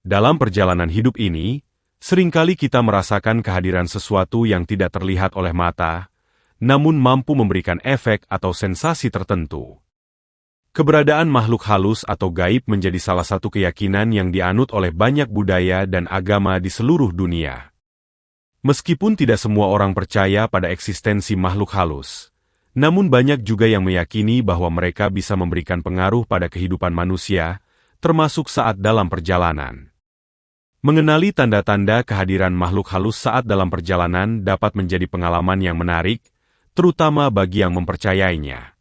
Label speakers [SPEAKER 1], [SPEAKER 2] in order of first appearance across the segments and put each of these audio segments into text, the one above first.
[SPEAKER 1] Dalam perjalanan hidup ini, seringkali kita merasakan kehadiran sesuatu yang tidak terlihat oleh mata, namun mampu memberikan efek atau sensasi tertentu. Keberadaan makhluk halus atau gaib menjadi salah satu keyakinan yang dianut oleh banyak budaya dan agama di seluruh dunia. Meskipun tidak semua orang percaya pada eksistensi makhluk halus, namun banyak juga yang meyakini bahwa mereka bisa memberikan pengaruh pada kehidupan manusia, termasuk saat dalam perjalanan. Mengenali tanda-tanda kehadiran makhluk halus saat dalam perjalanan dapat menjadi pengalaman yang menarik, terutama bagi yang mempercayainya.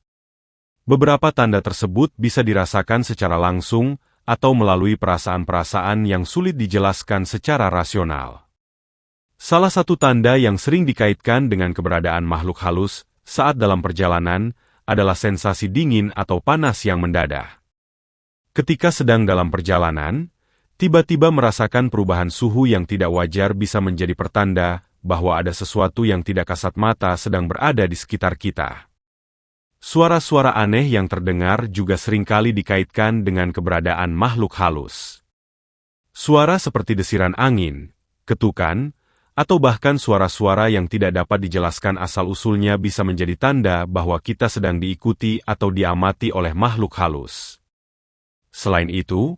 [SPEAKER 1] Beberapa tanda tersebut bisa dirasakan secara langsung atau melalui perasaan-perasaan yang sulit dijelaskan secara rasional. Salah satu tanda yang sering dikaitkan dengan keberadaan makhluk halus saat dalam perjalanan adalah sensasi dingin atau panas yang mendadak. Ketika sedang dalam perjalanan, tiba-tiba merasakan perubahan suhu yang tidak wajar bisa menjadi pertanda bahwa ada sesuatu yang tidak kasat mata sedang berada di sekitar kita. Suara-suara aneh yang terdengar juga seringkali dikaitkan dengan keberadaan makhluk halus. Suara seperti desiran angin, ketukan, atau bahkan suara-suara yang tidak dapat dijelaskan asal-usulnya bisa menjadi tanda bahwa kita sedang diikuti atau diamati oleh makhluk halus. Selain itu,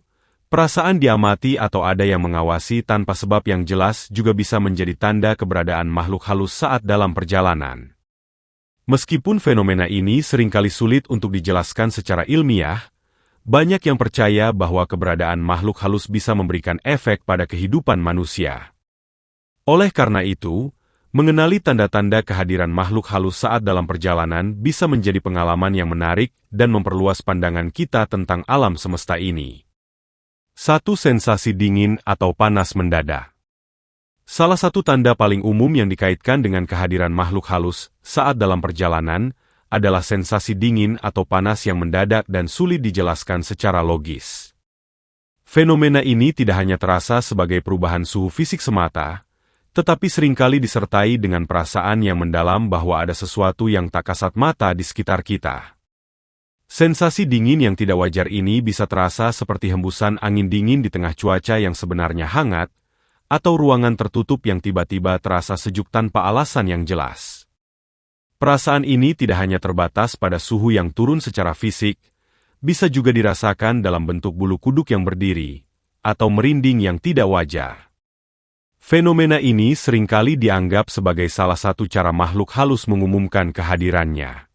[SPEAKER 1] perasaan diamati atau ada yang mengawasi tanpa sebab yang jelas juga bisa menjadi tanda keberadaan makhluk halus saat dalam perjalanan. Meskipun fenomena ini seringkali sulit untuk dijelaskan secara ilmiah, banyak yang percaya bahwa keberadaan makhluk halus bisa memberikan efek pada kehidupan manusia. Oleh karena itu, mengenali tanda-tanda kehadiran makhluk halus saat dalam perjalanan bisa menjadi pengalaman yang menarik dan memperluas pandangan kita tentang alam semesta ini. 1. Sensasi dingin atau panas mendadak. Salah satu tanda paling umum yang dikaitkan dengan kehadiran makhluk halus saat dalam perjalanan adalah sensasi dingin atau panas yang mendadak dan sulit dijelaskan secara logis. Fenomena ini tidak hanya terasa sebagai perubahan suhu fisik semata, tetapi seringkali disertai dengan perasaan yang mendalam bahwa ada sesuatu yang tak kasat mata di sekitar kita. Sensasi dingin yang tidak wajar ini bisa terasa seperti hembusan angin dingin di tengah cuaca yang sebenarnya hangat, atau ruangan tertutup yang tiba-tiba terasa sejuk tanpa alasan yang jelas. Perasaan ini tidak hanya terbatas pada suhu yang turun secara fisik, bisa juga dirasakan dalam bentuk bulu kuduk yang berdiri, atau merinding yang tidak wajar. Fenomena ini seringkali dianggap sebagai salah satu cara makhluk halus mengumumkan kehadirannya.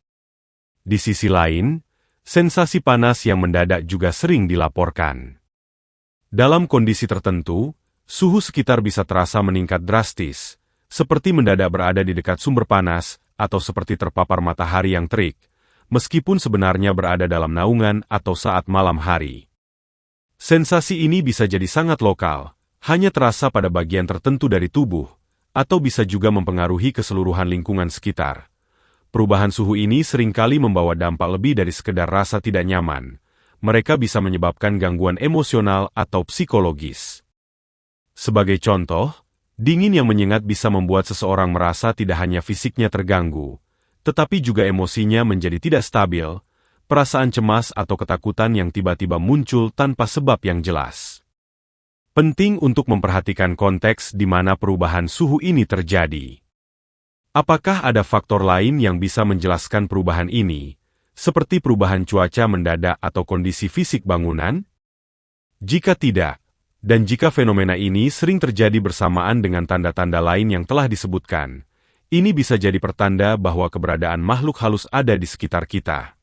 [SPEAKER 1] Di sisi lain, sensasi panas yang mendadak juga sering dilaporkan. Dalam kondisi tertentu, suhu sekitar bisa terasa meningkat drastis, seperti mendadak berada di dekat sumber panas, atau seperti terpapar matahari yang terik, meskipun sebenarnya berada dalam naungan atau saat malam hari. Sensasi ini bisa jadi sangat lokal, hanya terasa pada bagian tertentu dari tubuh, atau bisa juga mempengaruhi keseluruhan lingkungan sekitar. Perubahan suhu ini seringkali membawa dampak lebih dari sekedar rasa tidak nyaman. Mereka bisa menyebabkan gangguan emosional atau psikologis. Sebagai contoh, dingin yang menyengat bisa membuat seseorang merasa tidak hanya fisiknya terganggu, tetapi juga emosinya menjadi tidak stabil, perasaan cemas atau ketakutan yang tiba-tiba muncul tanpa sebab yang jelas. Penting untuk memperhatikan konteks di mana perubahan suhu ini terjadi. Apakah ada faktor lain yang bisa menjelaskan perubahan ini, seperti perubahan cuaca mendadak atau kondisi fisik bangunan? Jika tidak, dan jika fenomena ini sering terjadi bersamaan dengan tanda-tanda lain yang telah disebutkan, ini bisa jadi pertanda bahwa keberadaan makhluk halus ada di sekitar kita.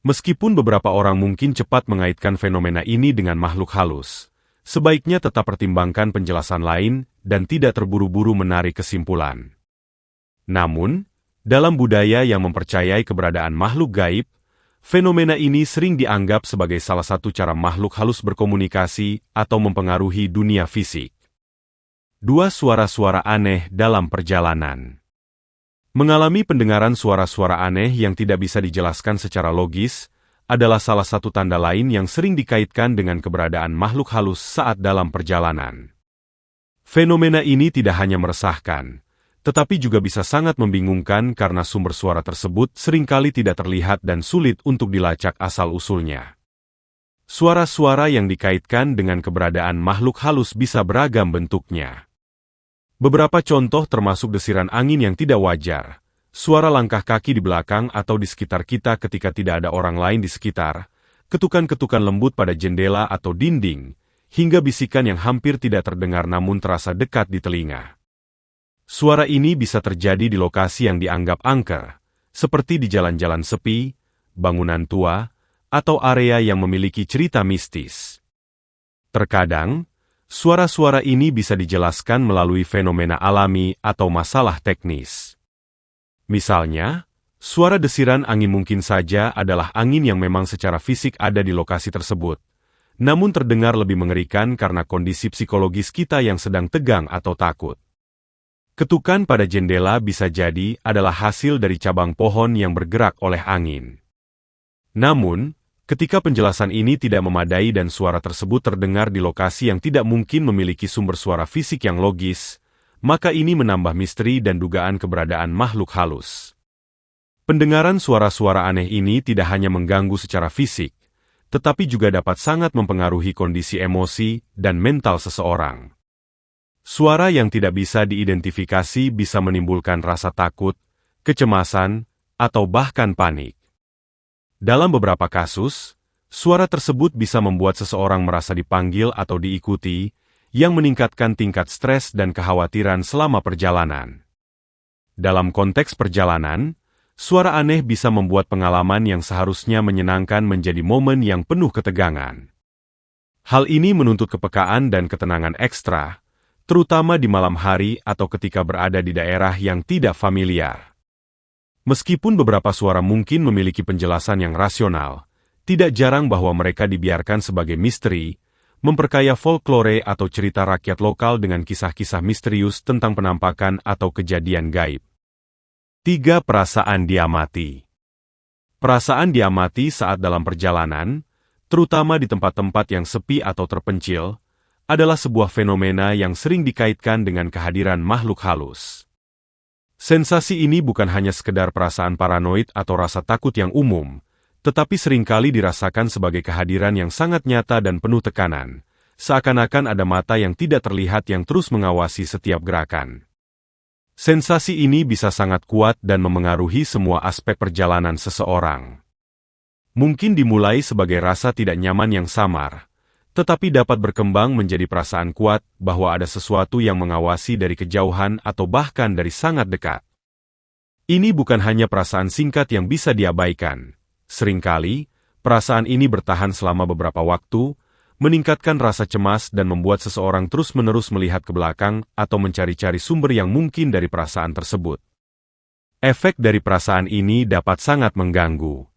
[SPEAKER 1] Meskipun beberapa orang mungkin cepat mengaitkan fenomena ini dengan makhluk halus, sebaiknya tetap pertimbangkan penjelasan lain dan tidak terburu-buru menarik kesimpulan. Namun, dalam budaya yang mempercayai keberadaan makhluk gaib, fenomena ini sering dianggap sebagai salah satu cara makhluk halus berkomunikasi atau mempengaruhi dunia fisik. 2. Suara-suara aneh dalam perjalanan. Mengalami pendengaran suara-suara aneh yang tidak bisa dijelaskan secara logis adalah salah satu tanda lain yang sering dikaitkan dengan keberadaan makhluk halus saat dalam perjalanan. Fenomena ini tidak hanya meresahkan, tetapi juga bisa sangat membingungkan karena sumber suara tersebut seringkali tidak terlihat dan sulit untuk dilacak asal-usulnya. Suara-suara yang dikaitkan dengan keberadaan makhluk halus bisa beragam bentuknya. Beberapa contoh termasuk desiran angin yang tidak wajar, suara langkah kaki di belakang atau di sekitar kita ketika tidak ada orang lain di sekitar, ketukan-ketukan lembut pada jendela atau dinding, hingga bisikan yang hampir tidak terdengar namun terasa dekat di telinga. Suara ini bisa terjadi di lokasi yang dianggap angker, seperti di jalan-jalan sepi, bangunan tua, atau area yang memiliki cerita mistis. Terkadang, suara-suara ini bisa dijelaskan melalui fenomena alami atau masalah teknis. Misalnya, suara desiran angin mungkin saja adalah angin yang memang secara fisik ada di lokasi tersebut, namun terdengar lebih mengerikan karena kondisi psikologis kita yang sedang tegang atau takut. Ketukan pada jendela bisa jadi adalah hasil dari cabang pohon yang bergerak oleh angin. Namun, ketika penjelasan ini tidak memadai dan suara tersebut terdengar di lokasi yang tidak mungkin memiliki sumber suara fisik yang logis, maka ini menambah misteri dan dugaan keberadaan makhluk halus. Pendengaran suara-suara aneh ini tidak hanya mengganggu secara fisik, tetapi juga dapat sangat mempengaruhi kondisi emosi dan mental seseorang. Suara yang tidak bisa diidentifikasi bisa menimbulkan rasa takut, kecemasan, atau bahkan panik. Dalam beberapa kasus, suara tersebut bisa membuat seseorang merasa dipanggil atau diikuti, yang meningkatkan tingkat stres dan kekhawatiran selama perjalanan. Dalam konteks perjalanan, suara aneh bisa membuat pengalaman yang seharusnya menyenangkan menjadi momen yang penuh ketegangan. Hal ini menuntut kepekaan dan ketenangan ekstra, terutama di malam hari atau ketika berada di daerah yang tidak familiar. Meskipun beberapa suara mungkin memiliki penjelasan yang rasional, tidak jarang bahwa mereka dibiarkan sebagai misteri, memperkaya folklore atau cerita rakyat lokal dengan kisah-kisah misterius tentang penampakan atau kejadian gaib. 3. Perasaan diamati. Perasaan diamati saat dalam perjalanan, terutama di tempat-tempat yang sepi atau terpencil, adalah sebuah fenomena yang sering dikaitkan dengan kehadiran makhluk halus. Sensasi ini bukan hanya sekedar perasaan paranoid atau rasa takut yang umum, tetapi seringkali dirasakan sebagai kehadiran yang sangat nyata dan penuh tekanan, seakan-akan ada mata yang tidak terlihat yang terus mengawasi setiap gerakan. Sensasi ini bisa sangat kuat dan memengaruhi semua aspek perjalanan seseorang. Mungkin dimulai sebagai rasa tidak nyaman yang samar, tetapi dapat berkembang menjadi perasaan kuat bahwa ada sesuatu yang mengawasi dari kejauhan atau bahkan dari sangat dekat. Ini bukan hanya perasaan singkat yang bisa diabaikan. Seringkali, perasaan ini bertahan selama beberapa waktu, meningkatkan rasa cemas dan membuat seseorang terus-menerus melihat ke belakang atau mencari-cari sumber yang mungkin dari perasaan tersebut. Efek dari perasaan ini dapat sangat mengganggu.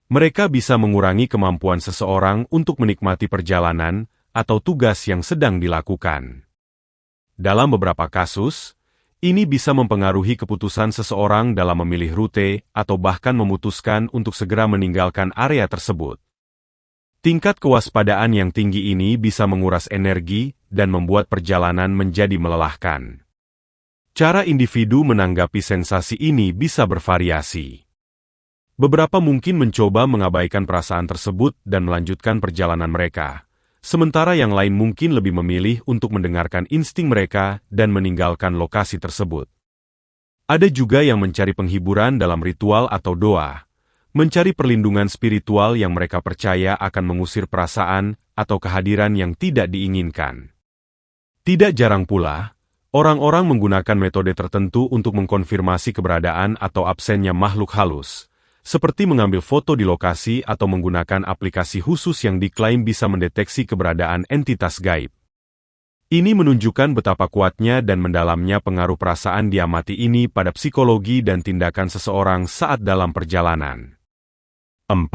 [SPEAKER 1] Mereka bisa mengurangi kemampuan seseorang untuk menikmati perjalanan atau tugas yang sedang dilakukan. Dalam beberapa kasus, ini bisa mempengaruhi keputusan seseorang dalam memilih rute atau bahkan memutuskan untuk segera meninggalkan area tersebut. Tingkat kewaspadaan yang tinggi ini bisa menguras energi dan membuat perjalanan menjadi melelahkan. Cara individu menanggapi sensasi ini bisa bervariasi. Beberapa mungkin mencoba mengabaikan perasaan tersebut dan melanjutkan perjalanan mereka, sementara yang lain mungkin lebih memilih untuk mendengarkan insting mereka dan meninggalkan lokasi tersebut. Ada juga yang mencari penghiburan dalam ritual atau doa, mencari perlindungan spiritual yang mereka percaya akan mengusir perasaan atau kehadiran yang tidak diinginkan. Tidak jarang pula, orang-orang menggunakan metode tertentu untuk mengkonfirmasi keberadaan atau absennya makhluk halus, seperti mengambil foto di lokasi atau menggunakan aplikasi khusus yang diklaim bisa mendeteksi keberadaan entitas gaib. Ini menunjukkan betapa kuatnya dan mendalamnya pengaruh perasaan diamati ini pada psikologi dan tindakan seseorang saat dalam perjalanan. 4.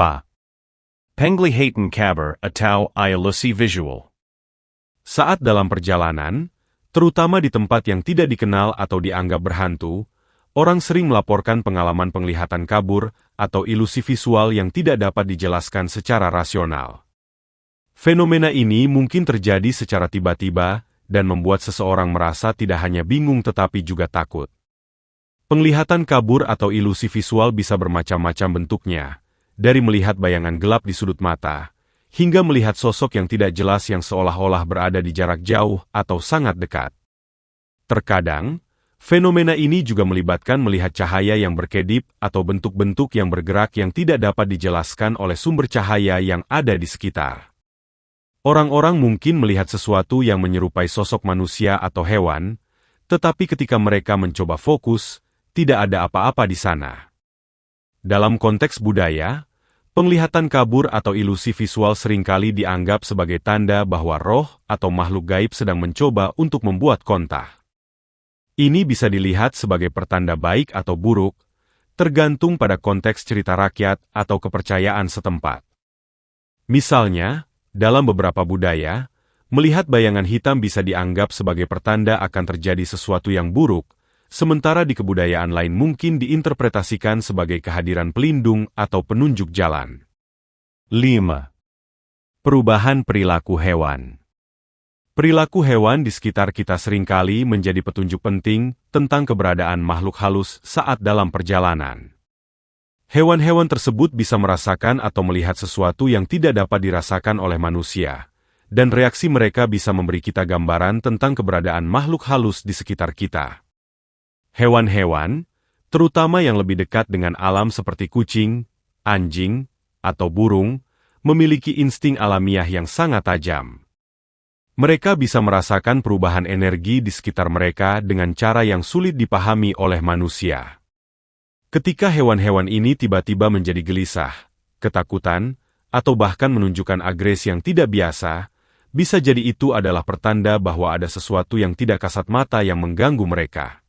[SPEAKER 1] Penglihatan kabur atau ilusi visual. Saat dalam perjalanan, terutama di tempat yang tidak dikenal atau dianggap berhantu, orang sering melaporkan pengalaman penglihatan kabur atau ilusi visual yang tidak dapat dijelaskan secara rasional. Fenomena ini mungkin terjadi secara tiba-tiba dan membuat seseorang merasa tidak hanya bingung tetapi juga takut. Penglihatan kabur atau ilusi visual bisa bermacam-macam bentuknya, dari melihat bayangan gelap di sudut mata, hingga melihat sosok yang tidak jelas yang seolah-olah berada di jarak jauh atau sangat dekat. Terkadang, fenomena ini juga melibatkan melihat cahaya yang berkedip atau bentuk-bentuk yang bergerak yang tidak dapat dijelaskan oleh sumber cahaya yang ada di sekitar. Orang-orang mungkin melihat sesuatu yang menyerupai sosok manusia atau hewan, tetapi ketika mereka mencoba fokus, tidak ada apa-apa di sana. Dalam konteks budaya, penglihatan kabur atau ilusi visual seringkali dianggap sebagai tanda bahwa roh atau makhluk gaib sedang mencoba untuk membuat kontak. Ini bisa dilihat sebagai pertanda baik atau buruk, tergantung pada konteks cerita rakyat atau kepercayaan setempat. Misalnya, dalam beberapa budaya, melihat bayangan hitam bisa dianggap sebagai pertanda akan terjadi sesuatu yang buruk, sementara di kebudayaan lain mungkin diinterpretasikan sebagai kehadiran pelindung atau penunjuk jalan. 5. Perubahan perilaku hewan. Perilaku hewan di sekitar kita seringkali menjadi petunjuk penting tentang keberadaan makhluk halus saat dalam perjalanan. Hewan-hewan tersebut bisa merasakan atau melihat sesuatu yang tidak dapat dirasakan oleh manusia, dan reaksi mereka bisa memberi kita gambaran tentang keberadaan makhluk halus di sekitar kita. Hewan-hewan, terutama yang lebih dekat dengan alam seperti kucing, anjing, atau burung, memiliki insting alamiah yang sangat tajam. Mereka bisa merasakan perubahan energi di sekitar mereka dengan cara yang sulit dipahami oleh manusia. Ketika hewan-hewan ini tiba-tiba menjadi gelisah, ketakutan, atau bahkan menunjukkan agresi yang tidak biasa, bisa jadi itu adalah pertanda bahwa ada sesuatu yang tidak kasat mata yang mengganggu mereka.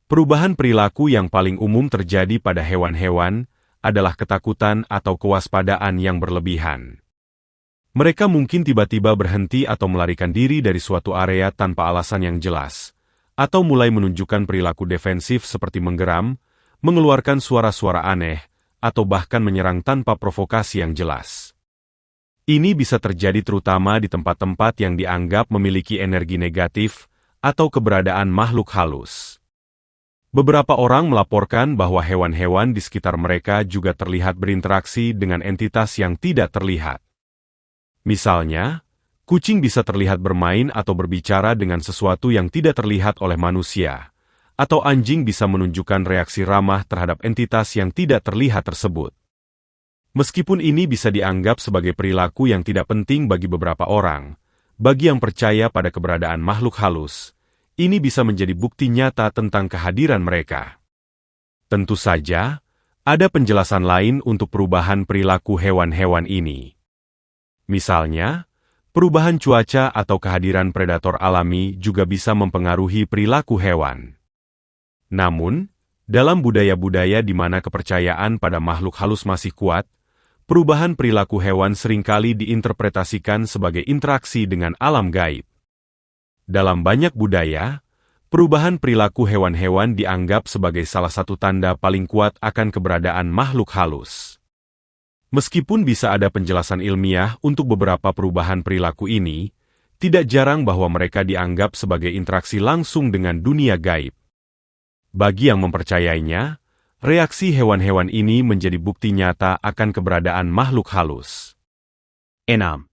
[SPEAKER 1] Perubahan perilaku yang paling umum terjadi pada hewan-hewan adalah ketakutan atau kewaspadaan yang berlebihan. Mereka mungkin tiba-tiba berhenti atau melarikan diri dari suatu area tanpa alasan yang jelas, atau mulai menunjukkan perilaku defensif seperti menggeram, mengeluarkan suara-suara aneh, atau bahkan menyerang tanpa provokasi yang jelas. Ini bisa terjadi terutama di tempat-tempat yang dianggap memiliki energi negatif atau keberadaan makhluk halus. Beberapa orang melaporkan bahwa hewan-hewan di sekitar mereka juga terlihat berinteraksi dengan entitas yang tidak terlihat. Misalnya, kucing bisa terlihat bermain atau berbicara dengan sesuatu yang tidak terlihat oleh manusia, atau anjing bisa menunjukkan reaksi ramah terhadap entitas yang tidak terlihat tersebut. Meskipun ini bisa dianggap sebagai perilaku yang tidak penting bagi beberapa orang, bagi yang percaya pada keberadaan makhluk halus, ini bisa menjadi bukti nyata tentang kehadiran mereka. Tentu saja, ada penjelasan lain untuk perubahan perilaku hewan-hewan ini. Misalnya, perubahan cuaca atau kehadiran predator alami juga bisa mempengaruhi perilaku hewan. Namun, dalam budaya-budaya di mana kepercayaan pada makhluk halus masih kuat, perubahan perilaku hewan seringkali diinterpretasikan sebagai interaksi dengan alam gaib. Dalam banyak budaya, perubahan perilaku hewan-hewan dianggap sebagai salah satu tanda paling kuat akan keberadaan makhluk halus. Meskipun bisa ada penjelasan ilmiah untuk beberapa perubahan perilaku ini, tidak jarang bahwa mereka dianggap sebagai interaksi langsung dengan dunia gaib. Bagi yang mempercayainya, reaksi hewan-hewan ini menjadi bukti nyata akan keberadaan makhluk halus. 6.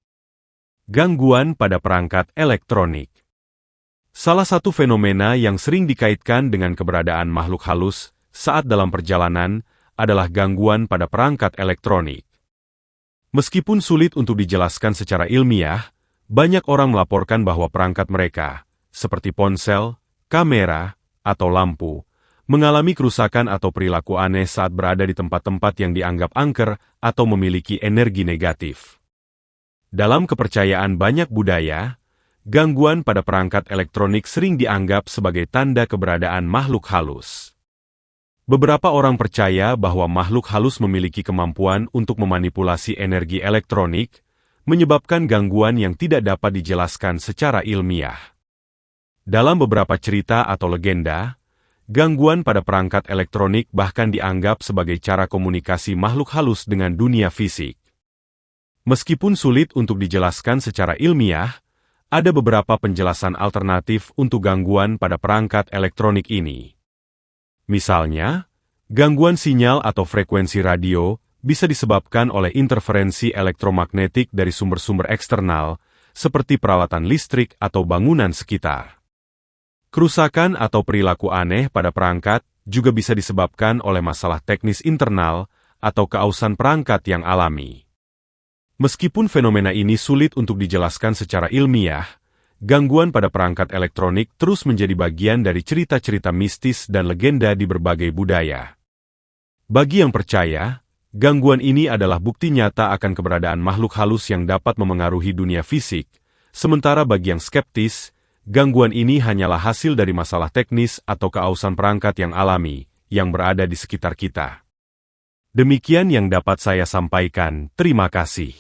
[SPEAKER 1] Gangguan pada perangkat elektronik. Salah satu fenomena yang sering dikaitkan dengan keberadaan makhluk halus saat dalam perjalanan adalah gangguan pada perangkat elektronik. Meskipun sulit untuk dijelaskan secara ilmiah, banyak orang melaporkan bahwa perangkat mereka, seperti ponsel, kamera, atau lampu, mengalami kerusakan atau perilaku aneh saat berada di tempat-tempat yang dianggap angker atau memiliki energi negatif. Dalam kepercayaan banyak budaya, gangguan pada perangkat elektronik sering dianggap sebagai tanda keberadaan makhluk halus. Beberapa orang percaya bahwa makhluk halus memiliki kemampuan untuk memanipulasi energi elektronik, menyebabkan gangguan yang tidak dapat dijelaskan secara ilmiah. Dalam beberapa cerita atau legenda, gangguan pada perangkat elektronik bahkan dianggap sebagai cara komunikasi makhluk halus dengan dunia fisik. Meskipun sulit untuk dijelaskan secara ilmiah, ada beberapa penjelasan alternatif untuk gangguan pada perangkat elektronik ini. Misalnya, gangguan sinyal atau frekuensi radio bisa disebabkan oleh interferensi elektromagnetik dari sumber-sumber eksternal, seperti peralatan listrik atau bangunan sekitar. Kerusakan atau perilaku aneh pada perangkat juga bisa disebabkan oleh masalah teknis internal atau keausan perangkat yang alami. Meskipun fenomena ini sulit untuk dijelaskan secara ilmiah, gangguan pada perangkat elektronik terus menjadi bagian dari cerita-cerita mistis dan legenda di berbagai budaya. Bagi yang percaya, gangguan ini adalah bukti nyata akan keberadaan makhluk halus yang dapat memengaruhi dunia fisik, sementara bagi yang skeptis, gangguan ini hanyalah hasil dari masalah teknis atau keausan perangkat yang alami, yang berada di sekitar kita. Demikian yang dapat saya sampaikan, terima kasih.